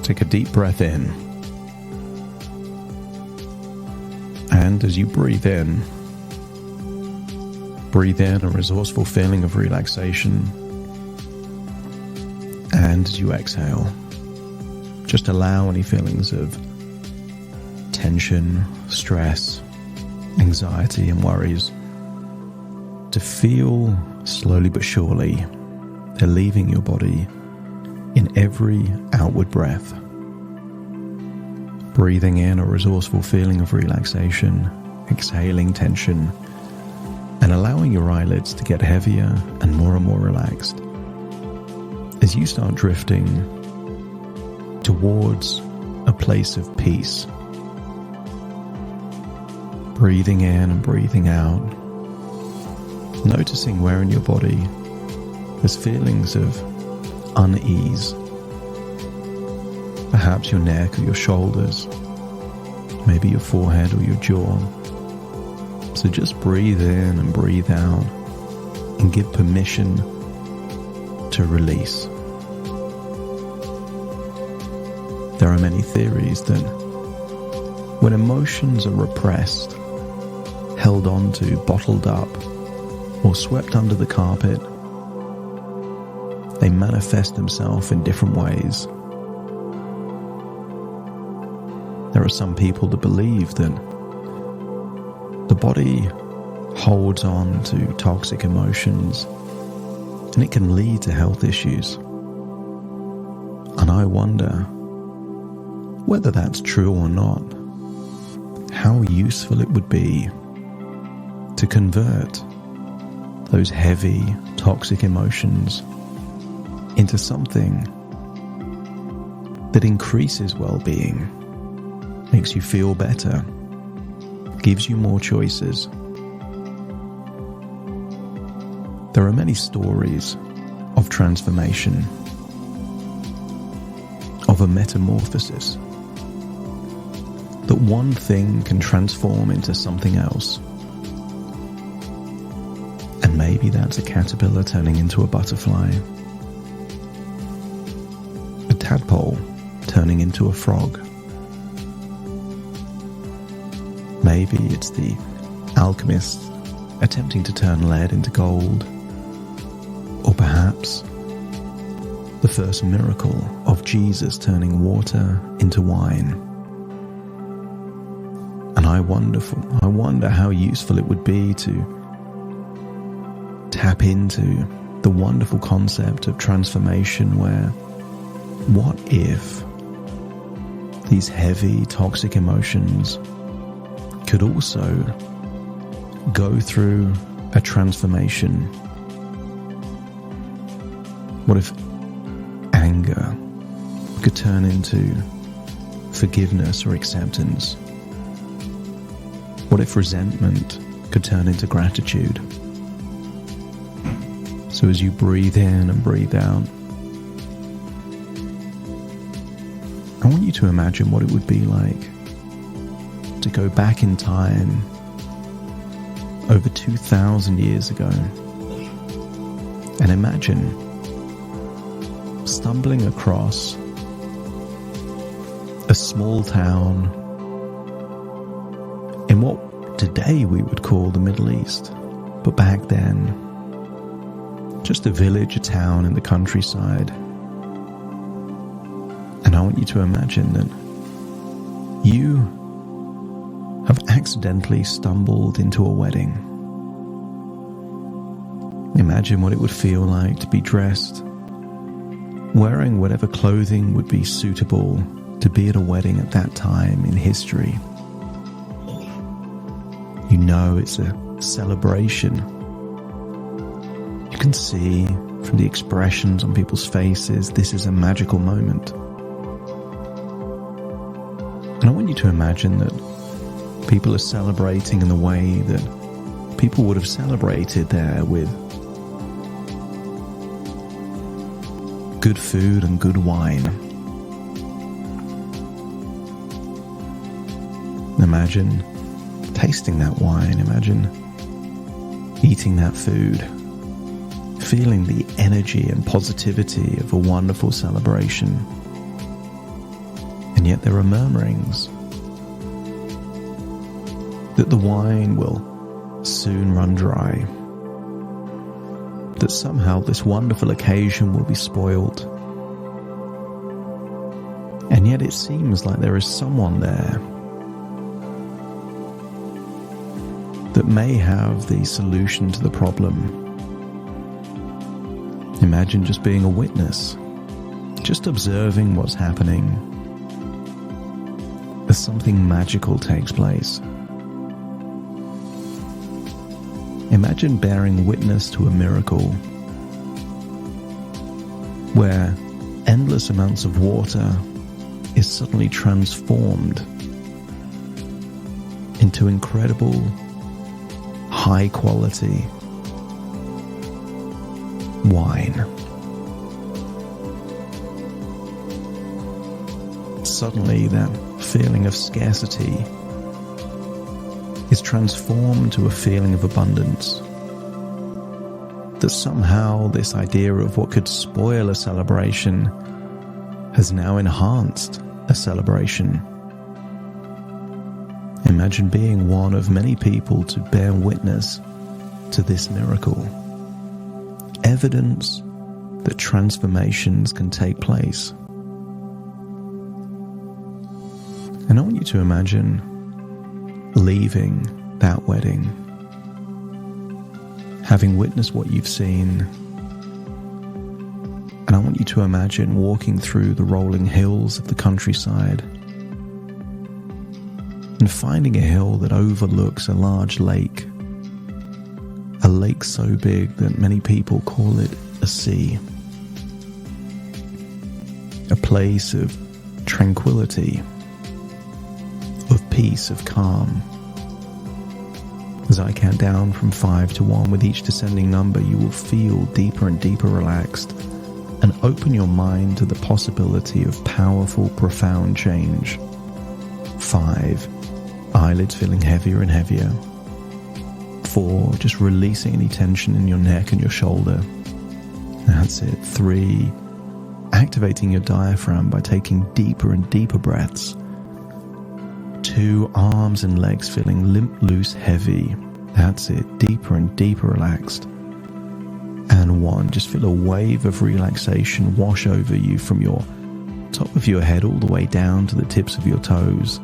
Take a deep breath in. And as you breathe in a resourceful feeling of relaxation. And as you exhale, just allow any feelings of tension, stress, anxiety, and worries to feel slowly but surely they're leaving your body in every outward breath. Breathing in a resourceful feeling of relaxation, exhaling tension, and allowing your eyelids to get heavier and more relaxed as you start drifting towards a place of peace. Breathing in and breathing out, noticing where in your body there's feelings of unease. Perhaps your neck or your shoulders, maybe your forehead or your jaw. So just breathe in and breathe out and give permission to release. There are many theories that when emotions are repressed, held on to, bottled up, or swept under the carpet, they manifest themselves in different ways. There are some people that believe that the body holds on to toxic emotions and it can lead to health issues. And I wonder whether that's true or not, how useful it would be to convert those heavy, toxic emotions into something that increases well-being, makes you feel better, gives you more choices. There are many stories of transformation, of a metamorphosis, that one thing can transform into something else. And maybe that's a caterpillar turning into a butterfly, a tadpole turning into a frog. Maybe it's the alchemist attempting to turn lead into gold, or perhaps the first miracle of Jesus turning water into wine. And I wonder how useful it would be to tap into the wonderful concept of transformation, where what if these heavy, toxic emotions could also go through a transformation? What if anger could turn into forgiveness or acceptance? What if resentment could turn into gratitude? So as you breathe in and breathe out, I want you to imagine what it would be like to go back in time over 2,000 years ago, and imagine stumbling across a small town in what today we would call the Middle East, but back then just a village, a town in the countryside. And I want you to imagine that you have accidentally stumbled into a wedding. Imagine what it would feel like to be dressed, wearing whatever clothing would be suitable to be at a wedding at that time in history. You know it's a celebration. You can see from the expressions on people's faces, this is a magical moment. And I want you to imagine that people are celebrating in the way that people would have celebrated there, with good food and good wine. Imagine tasting that wine. Imagine eating that food, feeling the energy and positivity of a wonderful celebration. And yet there are murmurings that the wine will soon run dry, that somehow this wonderful occasion will be spoiled. And yet it seems like there is someone there that may have the solution to the problem. Imagine just being a witness, just observing what's happening as something magical takes place. Imagine bearing witness to a miracle where endless amounts of water is suddenly transformed into incredible, high quality wine. Suddenly that feeling of scarcity is transformed to a feeling of abundance. That somehow this idea of what could spoil a celebration has now enhanced a celebration. Imagine being one of many people to bear witness to this miracle. Evidence that transformations can take place. And I want you to imagine leaving that wedding, having witnessed what you've seen, and I want you to imagine walking through the rolling hills of the countryside and finding a hill that overlooks a large lake, a lake so big that many people call it a sea, a place of tranquility, of peace, of calm. As I count down from 5 to 1, with each descending number, you will feel deeper and deeper relaxed and open your mind to the possibility of powerful, profound change. 5, eyelids feeling heavier and heavier. 4, just releasing any tension in your neck and your shoulder. That's it. 3, activating your diaphragm by taking deeper and deeper breaths. 2, arms and legs feeling limp, loose, heavy. That's it. Deeper and deeper relaxed. And 1, just feel a wave of relaxation wash over you from your top of your head all the way down to the tips of your toes.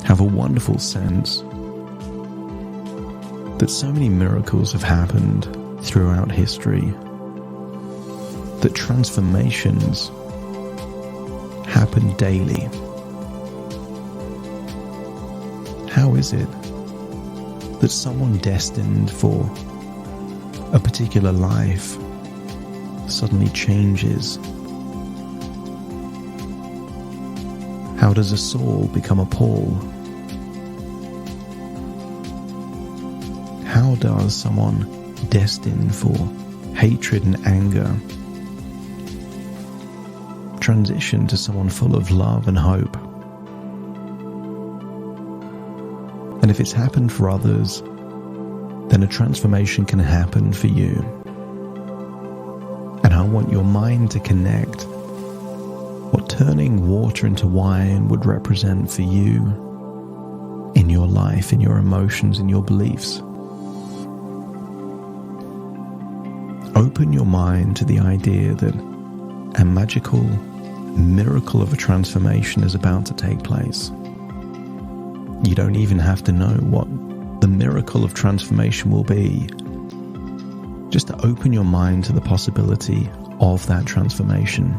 Have a wonderful sense that so many miracles have happened throughout history, that transformations happen daily. How is it that someone destined for a particular life suddenly changes? How does a Saul become a Paul? How does someone destined for hatred and anger transition to someone full of love and hope? And if it's happened for others, then a transformation can happen for you. And I want your mind to connect what turning water into wine would represent for you in your life, in your emotions, in your beliefs. Open your mind to the idea that a magical miracle of a transformation is about to take place. You don't even have to know what the miracle of transformation will be. Just to open your mind to the possibility of that transformation.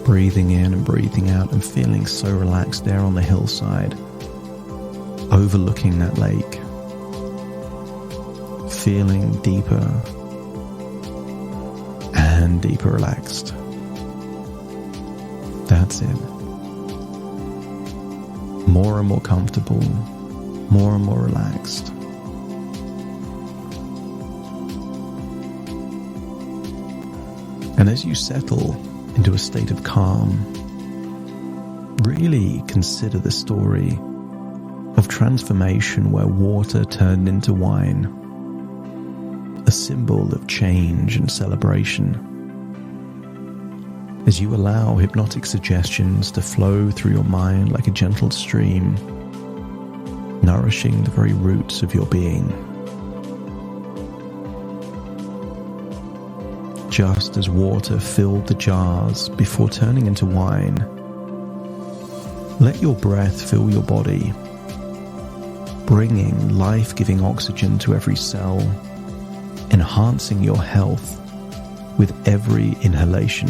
Breathing in and breathing out and feeling so relaxed there on the hillside, overlooking that lake. Feeling deeper and deeper relaxed. That's it. More and more comfortable, more and more relaxed. And as you settle into a state of calm, really consider the story of transformation where water turned into wine, a symbol of change and celebration. as you allow hypnotic suggestions to flow through your mind like a gentle stream, nourishing the very roots of your being. Just as water filled the jars before turning into wine, let your breath fill your body, bringing life-giving oxygen to every cell, enhancing your health with every inhalation.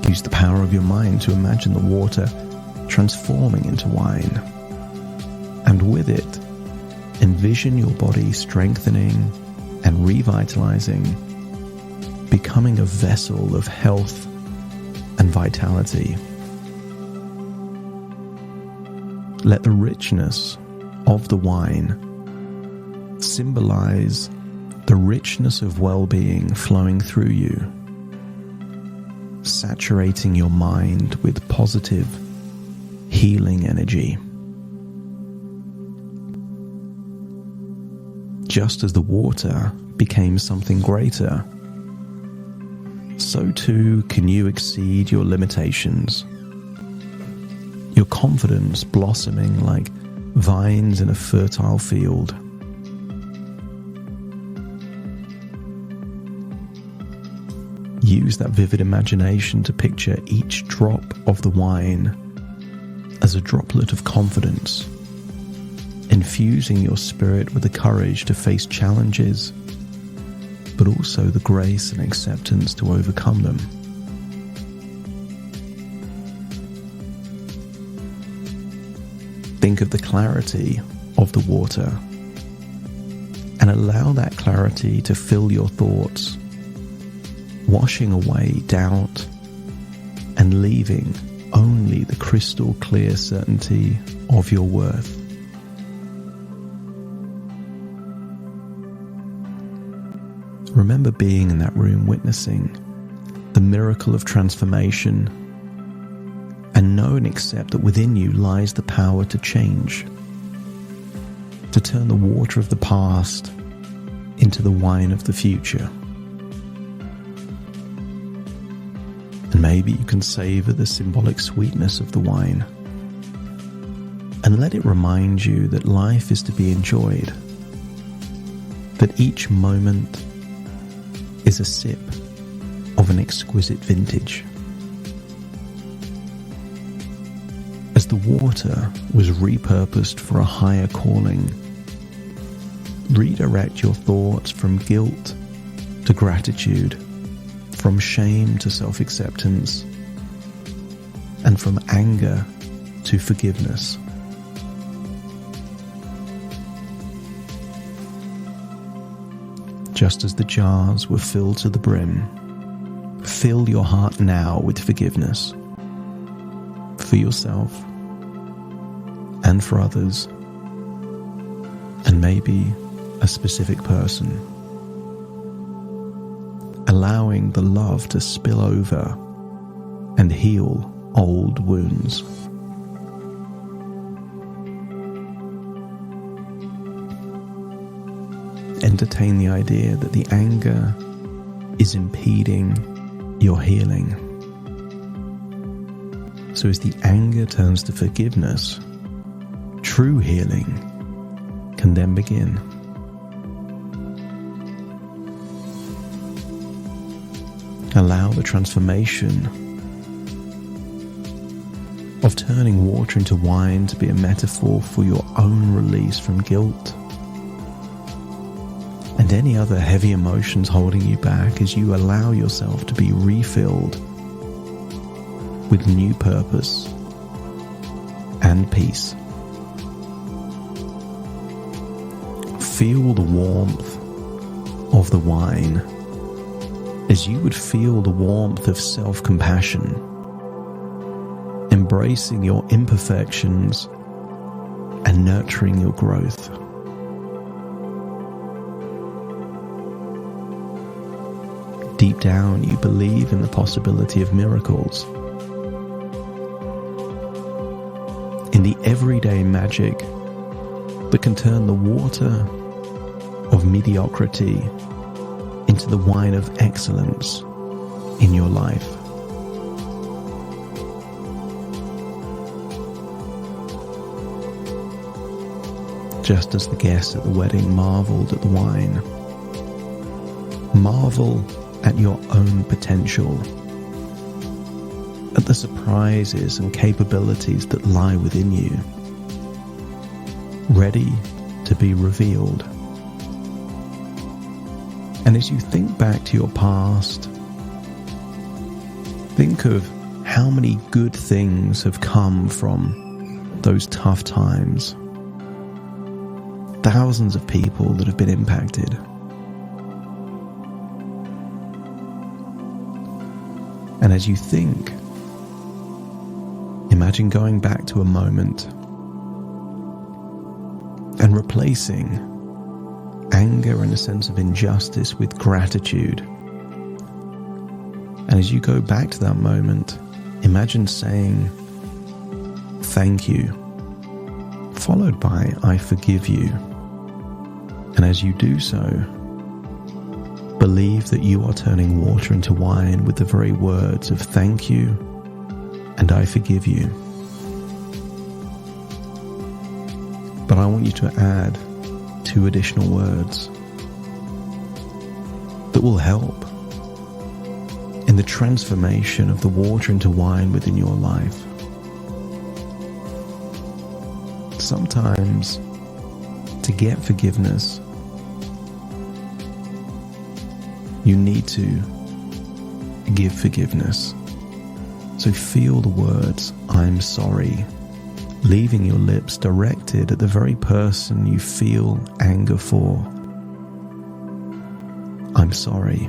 Use the power of your mind to imagine the water transforming into wine, and with it, envision your body strengthening and revitalizing, becoming a vessel of health and vitality. Let the richness of the wine symbolize the richness of well-being flowing through you, saturating your mind with positive, healing energy. Just as the water became something greater, so too can you exceed your limitations, your confidence blossoming like vines in a fertile field. Use that vivid imagination to picture each drop of the wine as a droplet of confidence, infusing your spirit with the courage to face challenges, but also the grace and acceptance to overcome them. Think of the clarity of the water and allow that clarity to fill your thoughts, washing away doubt and leaving only the crystal clear certainty of your worth. Remember being in that room witnessing the miracle of transformation, and know and accept that within you lies the power to change, to turn the water of the past into the wine of the future. And maybe you can savor the symbolic sweetness of the wine and let it remind you that life is to be enjoyed, that each moment is a sip of an exquisite vintage. As the water was repurposed for a higher calling, redirect your thoughts from guilt to gratitude, from shame to self-acceptance, and from anger to forgiveness. Just as the jars were filled to the brim, fill your heart now with forgiveness for yourself and for others, and maybe a specific person, allowing the love to spill over and heal old wounds. Entertain the idea that the anger is impeding your healing. So as the anger turns to forgiveness, true healing can then begin. Allow the transformation of turning water into wine to be a metaphor for your own release from guilt and any other heavy emotions holding you back, as you allow yourself to be refilled with new purpose and peace. Feel the warmth of the wine as you would feel the warmth of self-compassion, embracing your imperfections and nurturing your growth. Deep down, you believe in the possibility of miracles, in the everyday magic that can turn the water of mediocrity into the wine of excellence in your life. Just as the guests at the wedding marveled at the wine, marvel at your own potential, at the surprises and capabilities that lie within you, ready to be revealed. And as you think back to your past, think of how many good things have come from those tough times. Thousands of people that have been impacted. And as you think, imagine going back to a moment and replacing anger and a sense of injustice with gratitude. And as you go back to that moment, imagine saying, "Thank you," followed by, "I forgive you." And as you do so, believe that you are turning water into wine with the very words of "thank you" and "I forgive you." But I want you to add 2 additional words that will help in the transformation of the water into wine within your life. Sometimes, to get forgiveness, you need to give forgiveness. So feel the words, "I'm sorry," leaving your lips directed at the very person you feel anger for. "I'm sorry.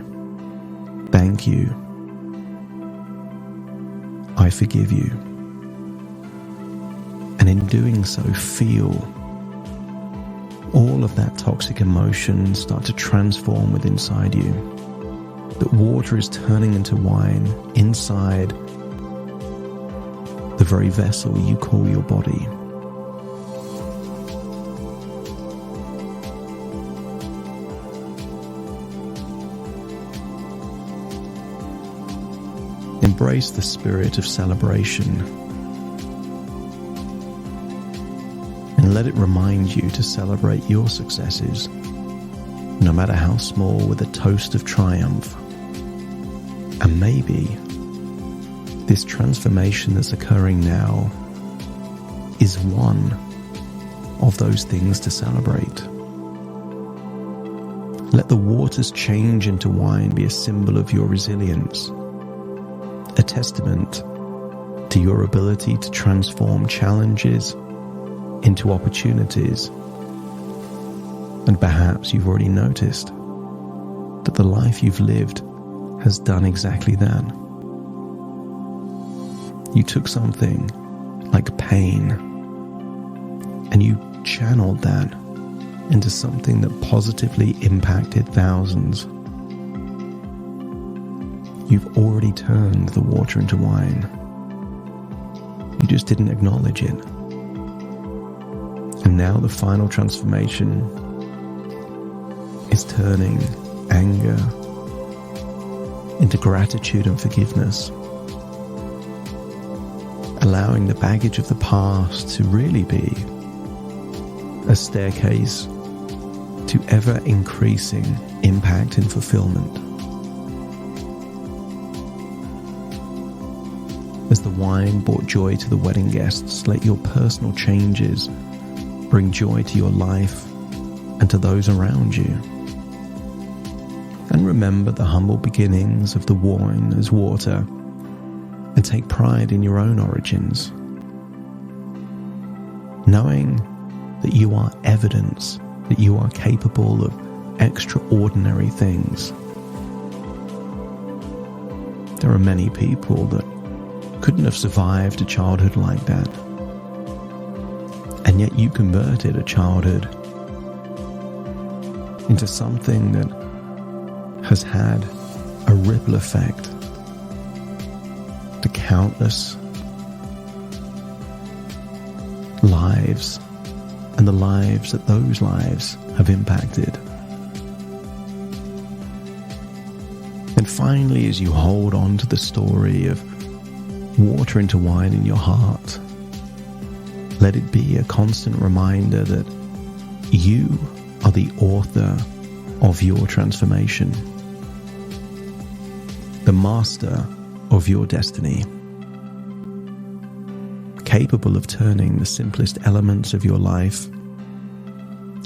Thank you. I forgive you." And in doing so, feel all of that toxic emotion start to transform within inside you. That water is turning into wine inside the very vessel you call your body. Embrace the spirit of celebration and let it remind you to celebrate your successes, no matter how small, with a toast of triumph. And maybe this transformation that's occurring now is one of those things to celebrate. Let the waters change into wine be a symbol of your resilience, a testament to your ability to transform challenges into opportunities. And perhaps you've already noticed that the life you've lived has done exactly that. You took something like pain and you channeled that into something that positively impacted thousands. You've already turned the water into wine. You just didn't acknowledge it. And now the final transformation is turning anger into gratitude and forgiveness, allowing the baggage of the past to really be a staircase to ever increasing impact and fulfillment. As the wine brought joy to the wedding guests, let your personal changes bring joy to your life and to those around you. And remember the humble beginnings of the wine as water, and take pride in your own origins, knowing that you are evidence that you are capable of extraordinary things. There are many people that couldn't have survived a childhood like that, and yet you converted a childhood into something that has had a ripple effect to countless lives and the lives that those lives have impacted. And finally, as you hold on to the story of water into wine in your heart, let it be a constant reminder that you are the author of your transformation, the master of your destiny, capable of turning the simplest elements of your life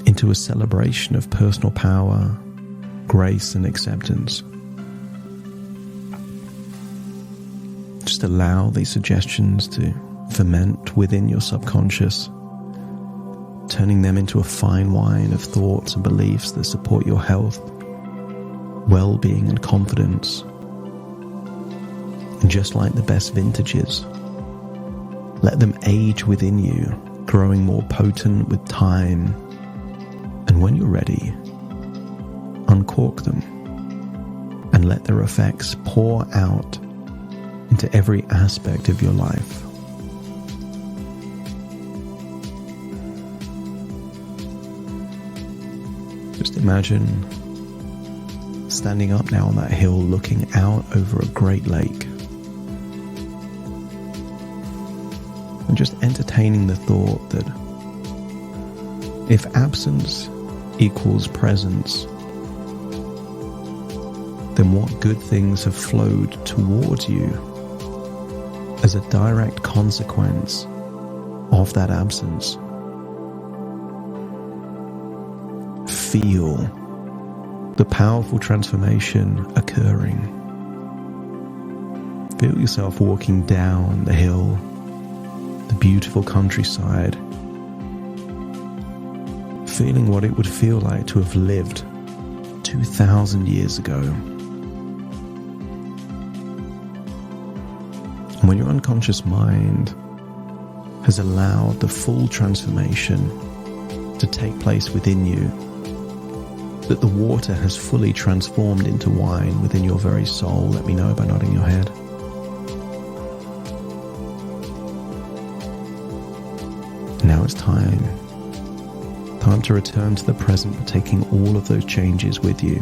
into a celebration of personal power, grace, and acceptance. Just allow these suggestions to ferment within your subconscious, turning them into a fine wine of thoughts and beliefs that support your health, well-being, and confidence. And just like the best vintages, let them age within you, growing more potent with time. And when you're ready, uncork them and let their effects pour out into every aspect of your life. Just imagine standing up now on that hill, looking out over a great lake, and just entertaining the thought that if absence equals presence, then what good things have flowed towards you as a direct consequence of that absence. Feel the powerful transformation occurring. Feel yourself walking down the hill, the beautiful countryside, feeling what it would feel like to have lived 2,000 years ago. And when your unconscious mind has allowed the full transformation to take place within you, that the water has fully transformed into wine within your very soul, let me know by nodding your head. Now it's time to return to the present, taking all of those changes with you,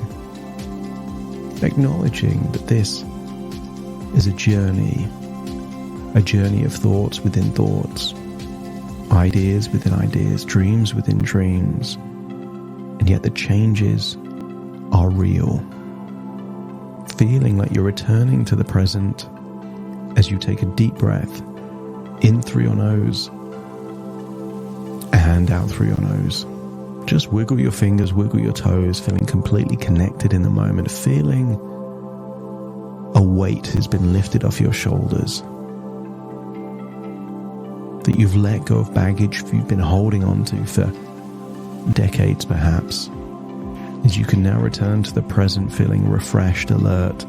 acknowledging that this is a journey of thoughts within thoughts, ideas within ideas, dreams within dreams, and yet the changes are real. Feeling like you're returning to the present as you take a deep breath in through your nose and out through your nose. Just wiggle your fingers, wiggle your toes, feeling completely connected in the moment, feeling a weight has been lifted off your shoulders, that you've let go of baggage you've been holding on to for decades perhaps, as you can now return to the present feeling refreshed, alert,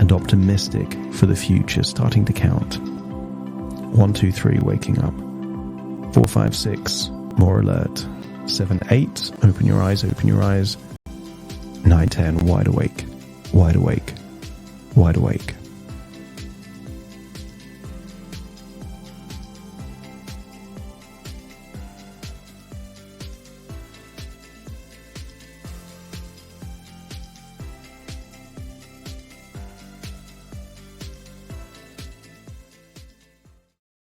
and optimistic for the future, starting to count. 1, 2, 3, waking up. 4, 5, 6, more alert. 7, 8, open your eyes, open your eyes. 9, 10, wide awake, wide awake, wide awake.